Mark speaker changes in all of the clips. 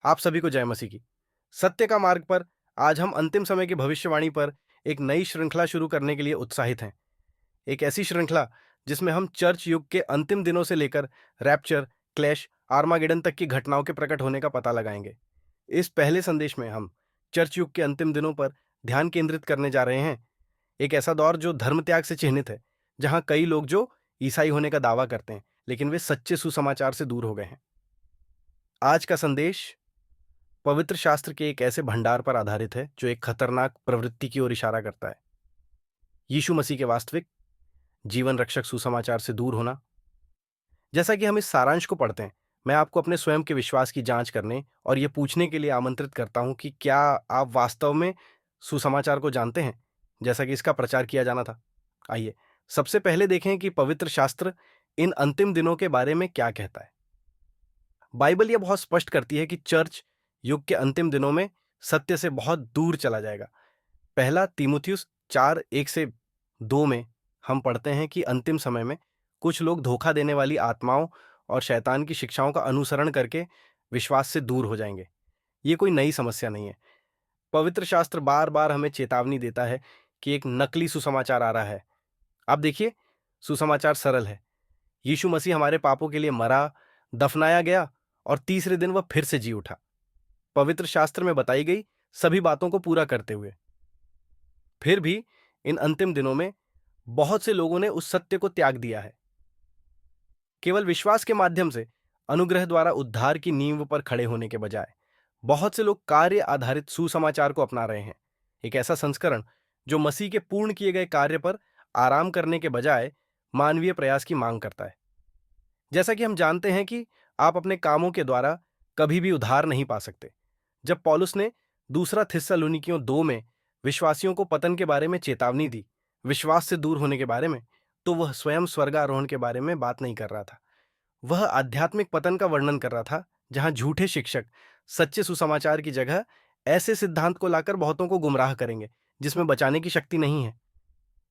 Speaker 1: आप सभी को जय मसीह की। सत्य का मार्ग पर आज हम अंतिम समय की भविष्यवाणी पर एक नई श्रृंखला शुरू करने के लिए उत्साहित हैं। एक ऐसी श्रृंखला जिसमें हम चर्च युग के अंतिम दिनों से लेकर रैप्चर, क्लैश, आर्मागेडन तक की घटनाओं के प्रकट होने का पता लगाएंगे। इस पहले संदेश में हम चर्च युग के अंतिम दिनों पर ध्यान केंद्रित करने जा रहे हैं। एक ऐसा दौर जो धर्म त्याग से चिन्हित है, जहां कई लोग जो ईसाई होने का दावा करते हैं, लेकिन वे सच्चे सुसमाचार से दूर हो गए हैं। आज का संदेश पवित्र शास्त्र के एक ऐसे भंडार पर आधारित है जो एक खतरनाक प्रवृत्ति की ओर इशारा करता है। यीशु मसीह के वास्तविक जीवन रक्षक सुसमाचार से दूर होना। जैसा कि हम इस सारांश को पढ़ते हैं, मैं आपको अपने स्वयं के विश्वास की जांच करने और यह पूछने के लिए आमंत्रित करता हूं कि क्या आप वास्तव में सुसमाचार को जानते हैं, जैसा कि इसका प्रचार किया जाना था। आइए सबसे पहले देखें कि पवित्र शास्त्र इन अंतिम दिनों के बारे में क्या कहता है। बाइबल यह बहुत स्पष्ट करती है कि चर्च युग के अंतिम दिनों में सत्य से बहुत दूर चला जाएगा। पहला तीमुथियुस 4:1-2 में हम पढ़ते हैं कि अंतिम समय में कुछ लोग धोखा देने वाली आत्माओं और शैतान की शिक्षाओं का अनुसरण करके विश्वास से दूर हो जाएंगे। ये कोई नई समस्या नहीं है। पवित्र शास्त्र बार बार हमें चेतावनी देता है कि एक नकली सुसमाचार आ रहा है। आप देखिए, सुसमाचार सरल है। यीशु मसीह हमारे पापों के लिए मरा, दफनाया गया और तीसरे दिन वह फिर से जी उठा, पवित्र शास्त्र में बताई गई सभी बातों को पूरा करते हुए। फिर भी इन अंतिम दिनों में बहुत से लोगों ने उस सत्य को त्याग दिया है। केवल विश्वास के माध्यम से अनुग्रह द्वारा उद्धार की नींव पर खड़े होने के बजाय बहुत से लोग कार्य आधारित सुसमाचार को अपना रहे हैं। एक ऐसा संस्करण जो मसीह के पूर्ण किए गए कार्य पर आराम करने के बजाय मानवीय प्रयास की मांग करता है। जैसा कि हम जानते हैं कि आप अपने कामों के द्वारा कभी भी उद्धार नहीं पा सकते। जब पौलुस ने दूसरा थिस्सलुनीकियों 2 में विश्वासियों को पतन के बारे में चेतावनी दी, विश्वास से दूर होने के बारे में, तो वह स्वयं स्वर्गारोहण के बारे में बात नहीं कर रहा था। वह आध्यात्मिक पतन का वर्णन कर रहा था, जहां झूठे शिक्षक सच्चे सुसमाचार की जगह ऐसे सिद्धांत को लाकर बहुतों को गुमराह करेंगे जिसमें बचाने की शक्ति नहीं है।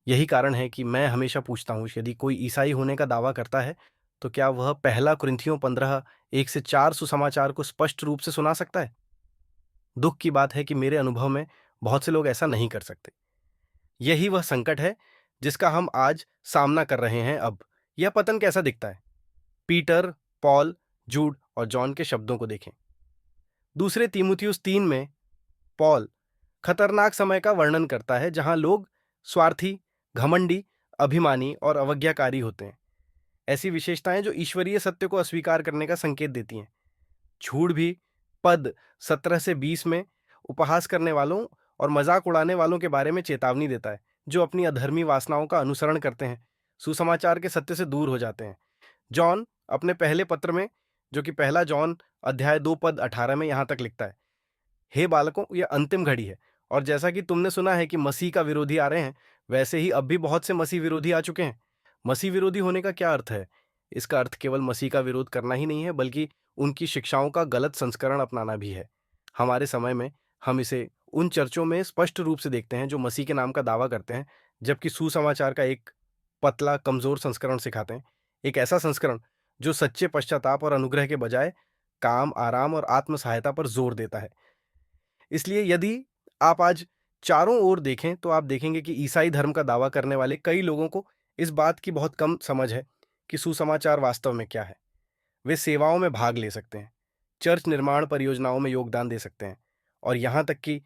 Speaker 1: यही कारण है कि मैं हमेशा पूछता हूं, यदि कोई ईसाई होने का दावा करता है, तो क्या वह पहला कुरिन्थियों 15:1-4 सुसमाचार को स्पष्ट रूप से सुना सकता है? दुख की बात है कि मेरे अनुभव में बहुत से लोग ऐसा नहीं कर सकते। यही वह संकट है जिसका हम आज सामना कर रहे हैं। अब यह पतन कैसा दिखता है? पीटर, पॉल, जूड और जॉन के शब्दों को देखें। दूसरे तीमुथियुस 3 में पॉल खतरनाक समय का वर्णन करता है जहां लोग स्वार्थी, घमंडी, अभिमानी और अवज्ञाकारी होते हैं। ऐसी विशेषताएं जो ईश्वरीय सत्य को अस्वीकार करने का संकेत देती हैं। झूठ भी पद 17 से 20 में उपहास करने वालों और मजाक उड़ाने वालों के बारे में चेतावनी देता है, जो अपनी अधर्मी वासनाओं का अनुसरण करते हैं, सुसमाचार के सत्य से दूर हो जाते हैं। जॉन अपने पहले पत्र में, जो कि पहला जॉन अध्याय 2 पद 18 में यहां तक लिखता है, हे बालकों, यह अंतिम घड़ी है, और जैसा कि तुमने सुना है कि मसीह का विरोधी आ रहे हैं, वैसे ही अब भी बहुत से मसीह विरोधी आ चुके हैं। मसीह विरोधी होने का क्या अर्थ है? इसका अर्थ केवल मसीह का विरोध करना ही नहीं है, बल्कि उनकी शिक्षाओं का गलत संस्करण अपनाना भी है। हमारे समय में हम इसे उन चर्चों में स्पष्ट रूप से देखते हैं जो मसीह के नाम का दावा करते हैं, जबकि सुसमाचार का एक पतला, कमजोर संस्करण सिखाते हैं। एक ऐसा संस्करण जो सच्चे पश्चाताप और अनुग्रह के बजाय काम, आराम और आत्म सहायता पर जोर देता है। इसलिए यदि आप आज चारों ओर देखें, तो आप देखेंगे कि ईसाई धर्म का दावा करने वाले कई लोगों को इस बात की बहुत कम समझ है कि सुसमाचार वास्तव में क्या है। वे सेवाओं में भाग ले सकते हैं, चर्च निर्माण परियोजनाओं में योगदान दे सकते हैं और यहां तक कि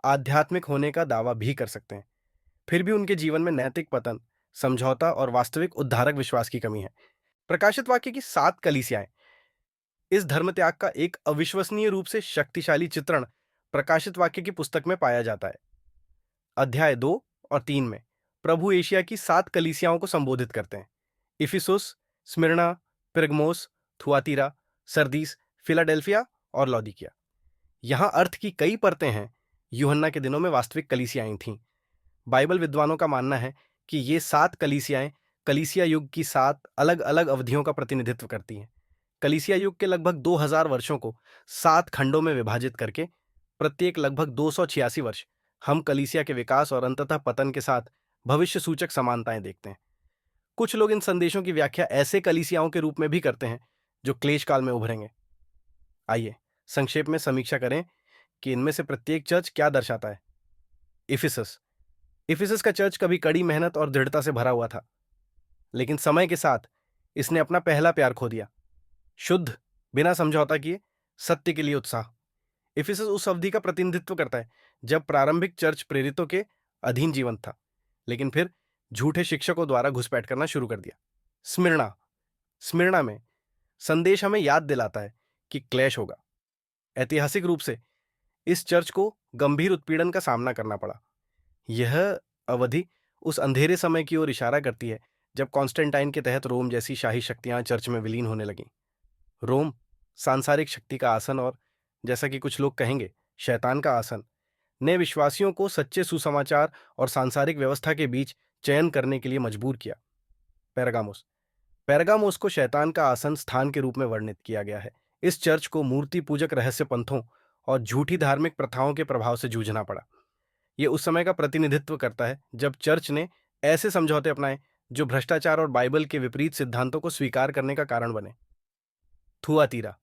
Speaker 1: आध्यात्मिक होने का दावा भी कर सकते हैं। फिर भी उनके जीवन में नैतिक पतन, समझौता और वास्तविक उद्धारक विश्वास की कमी है। प्रकाशित वाक्य की 7 कलीसियाएं इस धर्म त्याग का एक अविश्वसनीय रूप से शक्तिशाली चित्रण प्रकाशित वाक्य की पुस्तक में पाया जाता है। अध्याय 2 और 3 में प्रभु एशिया की 7 कलीसियाओं को संबोधित करते हैं: Ephesus, Smyrna, Pergamos, Thyatira, Sardis, Philadelphia और लौदीकिया। यहां अर्थ की कई परतें हैं। यूहन्ना के दिनों में वास्तविक कलीसियाएं थीं। बाइबल विद्वानों का मानना है कि ये 7 कलीसियाएं कलीसिया युग की 7 अलग अलग अवधियों का प्रतिनिधित्व करती हैं। कलीसिया युग के लगभग 2000 वर्षों को 7 खंडों में विभाजित करके प्रत्येक लगभग 286 वर्ष हम कलीसिया के विकास और अंततः पतन के साथ भविष्य सूचक समानताएं देखते हैं। कुछ लोग इन संदेशों की व्याख्या ऐसे कलीसियाओं के रूप में भी करते हैं जो क्लेश काल में उभरेंगे। आइए संक्षेप में समीक्षा करें कि इनमें से प्रत्येक चर्च क्या दर्शाता है। इफिसस इफिसस का चर्च कभी कड़ी मेहनत और दृढ़ता से भरा हुआ था, लेकिन समय के साथ इसने अपना पहला प्यार खो दिया। शुद्ध, बिना समझौता किए, सत्य के लिए उत्साह। इफिसस उस अवधि का प्रतिनिधित्व करता है जब प्रारंभिक चर्च प्रेरितों के अधीन जीवन था, लेकिन फिर झूठे शिक्षकों द्वारा घुसपैठ करना शुरू कर दिया। स्मिर्ना स्मिर्ना में संदेश हमें याद दिलाता है कि क्लेश होगा। ऐतिहासिक रूप से इस चर्च को गंभीर उत्पीड़न का सामना करना पड़ा। यह अवधि उस अंधेरे समय की ओर इशारा करती है जब कॉन्स्टेंटाइन के तहत रोम जैसी शाही शक्तियां चर्च में विलीन होने लगीं। रोम सांसारिक शक्ति का आसन और, जैसा कि कुछ लोग कहेंगे, शैतान का आसन, ने विश्वासियों को सच्चे सुसमाचार और सांसारिक व्यवस्था के बीच चयन करने के लिए मजबूर किया। पेरगामुस पेरगामुस को शैतान का आसन स्थान के रूप में वर्णित किया गया है। इस चर्च को मूर्ति पूजक रहस्य पंथों और झूठी धार्मिक प्रथाओं के प्रभाव से जूझना पड़ा। यह उस समय का प्रतिनिधित्व करता है जब चर्च ने ऐसे समझौते अपनाए जो भ्रष्टाचार और बाइबल के विपरीत सिद्धांतों को स्वीकार करने का कारण बने। थुआतीरा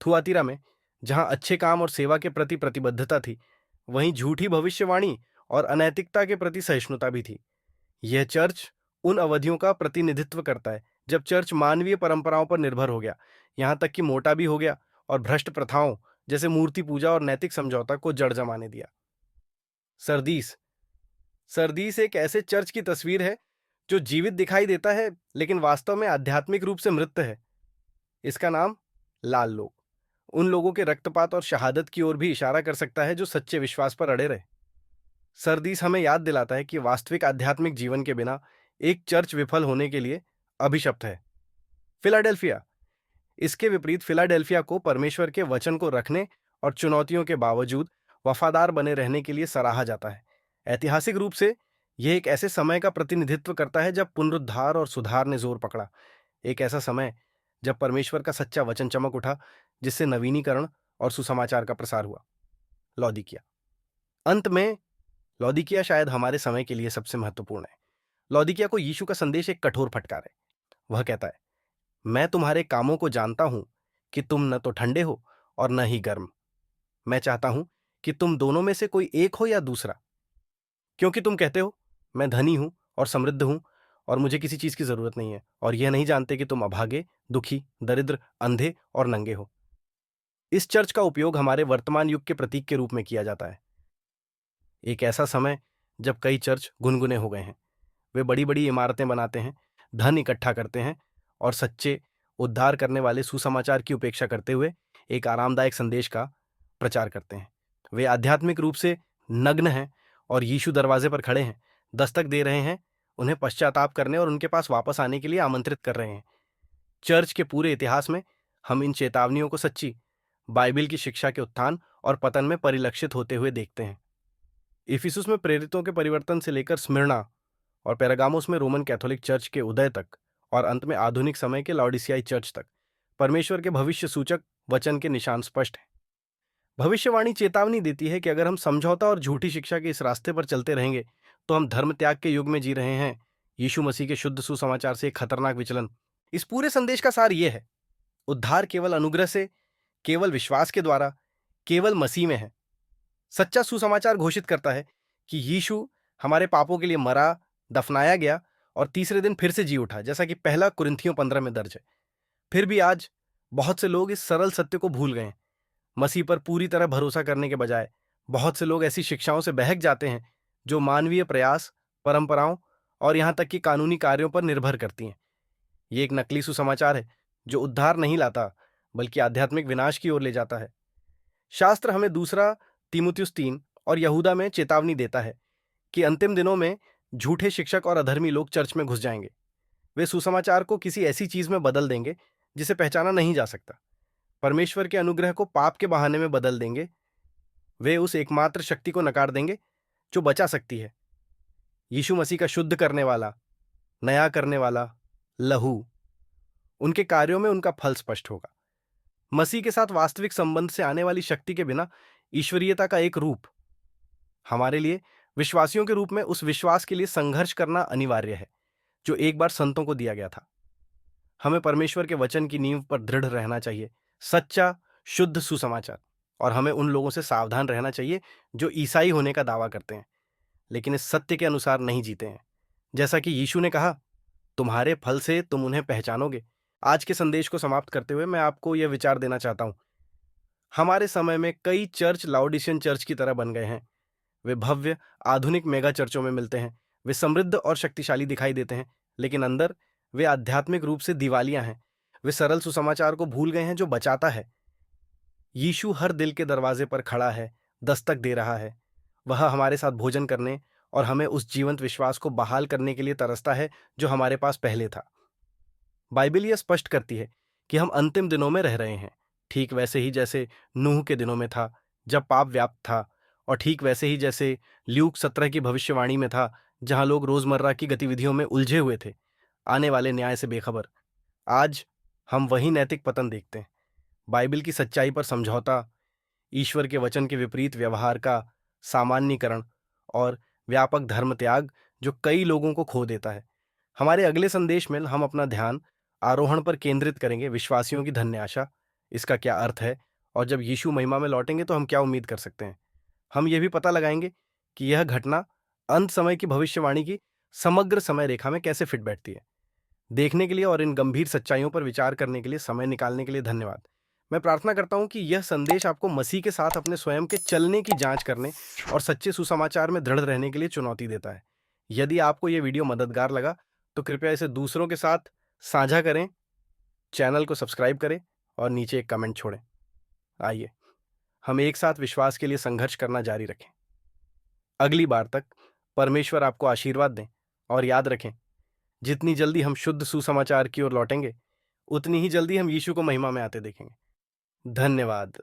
Speaker 1: थुआतीरा में जहां अच्छे काम और सेवा के प्रति प्रतिबद्धता थी, वहीं झूठी भविष्यवाणी और अनैतिकता के प्रति सहिष्णुता भी थी। यह चर्च उन अवधियों का प्रतिनिधित्व करता है जब चर्च मानवीय परंपराओं पर निर्भर हो गया, यहां तक कि मोटा भी हो गया और भ्रष्ट प्रथाओं जैसे मूर्ति पूजा और नैतिक समझौता को जड़ जमाने दिया। सरदीस सरदीस एक ऐसे चर्च की तस्वीर है जो जीवित दिखाई देता है लेकिन वास्तव में आध्यात्मिक रूप से मृत है। इसका नाम लाल लोग उन लोगों के रक्तपात और शहादत की ओर भी इशारा कर सकता है जो सच्चे विश्वास पर अड़े रहे। सरदीस हमें याद दिलाता है कि वास्तविक आध्यात्मिक जीवन के बिना एक चर्च विफल होने के लिए अभिशप्त है। फिलाडेल्फिया इसके विपरीत फिलाडेल्फिया को परमेश्वर के वचन को रखने और चुनौतियों के बावजूद वफादार बने रहने के लिए सराहा जाता है। ऐतिहासिक रूप से यह एक ऐसे समय का प्रतिनिधित्व करता है जब पुनरुद्धार और सुधार ने जोर पकड़ा। एक ऐसा समय जब परमेश्वर का सच्चा वचन चमक उठा, जिससे नवीनीकरण और सुसमाचार का प्रसार हुआ। लौदीकिया अंत में लौदीकिया शायद हमारे समय के लिए सबसे महत्वपूर्ण है। लौदीकिया को यीशु का संदेश एक कठोर फटकार है। वह कहता है, मैं तुम्हारे कामों को जानता हूं कि तुम न तो ठंडे हो और न ही गर्म। मैं चाहता हूं कि तुम दोनों में से कोई एक हो या दूसरा। क्योंकि तुम कहते हो, मैं धनी हूं और समृद्ध हूं और मुझे किसी चीज की जरूरत नहीं है, और यह नहीं जानते कि तुम अभागे, दुखी, दरिद्र, अंधे और नंगे हो। इस चर्च का उपयोग हमारे वर्तमान युग के प्रतीक के रूप में किया जाता है। एक ऐसा समय जब कई चर्च गुनगुने हो गए हैं। वे बड़ी बड़ी इमारतें बनाते हैं, धन इकट्ठा करते हैं और सच्चे उद्धार करने वाले सुसमाचार की उपेक्षा करते हुए एक आरामदायक संदेश का प्रचार करते हैं। वे आध्यात्मिक रूप से नग्न हैं और यीशु दरवाजे पर खड़े हैं, दस्तक दे रहे हैं, उन्हें पश्चाताप करने और उनके पास वापस आने के लिए आमंत्रित कर रहे हैं। चर्च के पूरे इतिहास में हम इन चेतावनियों को सच्ची बाइबिल की शिक्षा के उत्थान और पतन में परिलक्षित होते हुए देखते हैं। इफिसुस में प्रेरितों के परिवर्तन से लेकर स्मिर्ना और पेरगामुस में रोमन कैथोलिक चर्च के उदय तक, और अंत में आधुनिक समय के लाओडिसियाई चर्च तक, परमेश्वर के भविष्य सूचक वचन के निशान स्पष्ट हैं। भविष्यवाणी चेतावनी देती है कि अगर हम समझौता और झूठी शिक्षा के इस रास्ते पर चलते रहेंगे तो हम धर्म त्याग के युग में जी रहे हैं। यीशु मसीह के शुद्ध सुसमाचार से एक खतरनाक विचलन। इस पूरे संदेश का सार यह है, उद्धार केवल अनुग्रह से, केवल विश्वास के द्वारा, केवल मसीह में है। सच्चा सुसमाचार घोषित करता है कि यीशु हमारे पापों के लिए मरा, दफनाया गया और तीसरे दिन फिर से जी उठा, जैसा कि पहला कुरिन्थियों 15 में दर्ज है। फिर भी आज बहुत से लोग इस सरल सत्य को भूल गए हैं। मसीह पर पूरी तरह भरोसा करने के बजाय बहुत से लोग ऐसी शिक्षाओं से बहक जाते हैं जो मानवीय प्रयास, परंपराओं और यहां तक कि कानूनी कार्यों पर निर्भर करती हैं। ये एक नकली सुसमाचार है जो उद्धार नहीं लाता, बल्कि आध्यात्मिक विनाश की ओर ले जाता है। शास्त्र हमें दूसरा तीमुथियुस 3 और यहूदा में चेतावनी देता है कि अंतिम दिनों में झूठे शिक्षक और अधर्मी लोग चर्च में घुस जाएंगे। वे सुसमाचार को किसी ऐसी चीज में बदल देंगे जिसे पहचाना नहीं जा सकता। परमेश्वर के अनुग्रह को पाप के बहाने में बदल देंगे। वे उस एकमात्र शक्ति को नकार देंगे जो बचा सकती है, यीशु मसीह का शुद्ध करने वाला, नया करने वाला लहू। उनके कार्यों में उनका फल स्पष्ट होगा। मसीह के साथ वास्तविक संबंध से आने वाली शक्ति के बिना ईश्वरीयता का एक रूप। हमारे लिए विश्वासियों के रूप में उस विश्वास के लिए संघर्ष करना अनिवार्य है जो एक बार संतों को दिया गया था। हमें परमेश्वर के वचन की नींव पर दृढ़ रहना चाहिए, सच्चा, शुद्ध सुसमाचार, और हमें उन लोगों से सावधान रहना चाहिए जो ईसाई होने का दावा करते हैं लेकिन इस सत्य के अनुसार नहीं जीते हैं। जैसा कि यीशु ने कहा, तुम्हारे फल से तुम उन्हें पहचानोगे। आज के संदेश को समाप्त करते हुए मैं आपको यह विचार देना चाहता हूं। हमारे समय में कई चर्च लाउडिशियन चर्च की तरह बन गए हैं। वे भव्य आधुनिक मेगा चर्चों में मिलते हैं। वे समृद्ध और शक्तिशाली दिखाई देते हैं, लेकिन अंदर वे आध्यात्मिक रूप से दिवालियां हैं। वे सरल सुसमाचार को भूल गए हैं जो बचाता है। यीशु हर दिल के दरवाजे पर खड़ा है, दस्तक दे रहा है। वह हमारे साथ भोजन करने और हमें उस जीवंत विश्वास को बहाल करने के लिए तरसता है जो हमारे पास पहले था। बाइबल यह स्पष्ट करती है कि हम अंतिम दिनों में रह रहे हैं, ठीक वैसे ही जैसे नूह के दिनों में था जब पाप व्याप्त था, और ठीक वैसे ही जैसे ल्यूक 17 की भविष्यवाणी में था जहां लोग रोजमर्रा की गतिविधियों में उलझे हुए थे, आने वाले न्याय से बेखबर। आज हम वही नैतिक पतन देखते हैं। बाइबल की सच्चाई पर समझौता, ईश्वर के वचन के विपरीत व्यवहार का सामान्यीकरण और व्यापक धर्म त्याग जो कई लोगों को खो देता है। हमारे अगले संदेश में हम अपना ध्यान आरोहण पर केंद्रित करेंगे, विश्वासियों की धन्य आशा, इसका क्या अर्थ है, और जब यीशु महिमा में लौटेंगे तो हम क्या उम्मीद कर सकते हैं। हम यह भी पता लगाएंगे कि यह घटना अंत समय की भविष्यवाणी की समग्र समय रेखा में कैसे फिट बैठती है। देखने के लिए और इन गंभीर सच्चाइयों पर विचार करने के लिए समय निकालने के लिए धन्यवाद। मैं प्रार्थना करता हूं कि यह संदेश आपको मसीह के साथ अपने स्वयं के चलने की जांच करने और सच्चे सुसमाचार में दृढ़ रहने के लिए चुनौती देता है। यदि आपको यह वीडियो मददगार लगा तो कृपया इसे दूसरों के साथ साझा करें, चैनल को सब्सक्राइब करें और नीचे एक कमेंट छोड़ें। आइए हम एक साथ विश्वास के लिए संघर्ष करना जारी रखें। अगली बार तक परमेश्वर आपको आशीर्वाद दें, और याद रखें, जितनी जल्दी हम शुद्ध सुसमाचार की ओर लौटेंगे, उतनी ही जल्दी हम यीशु को महिमा में आते देखेंगे। धन्यवाद।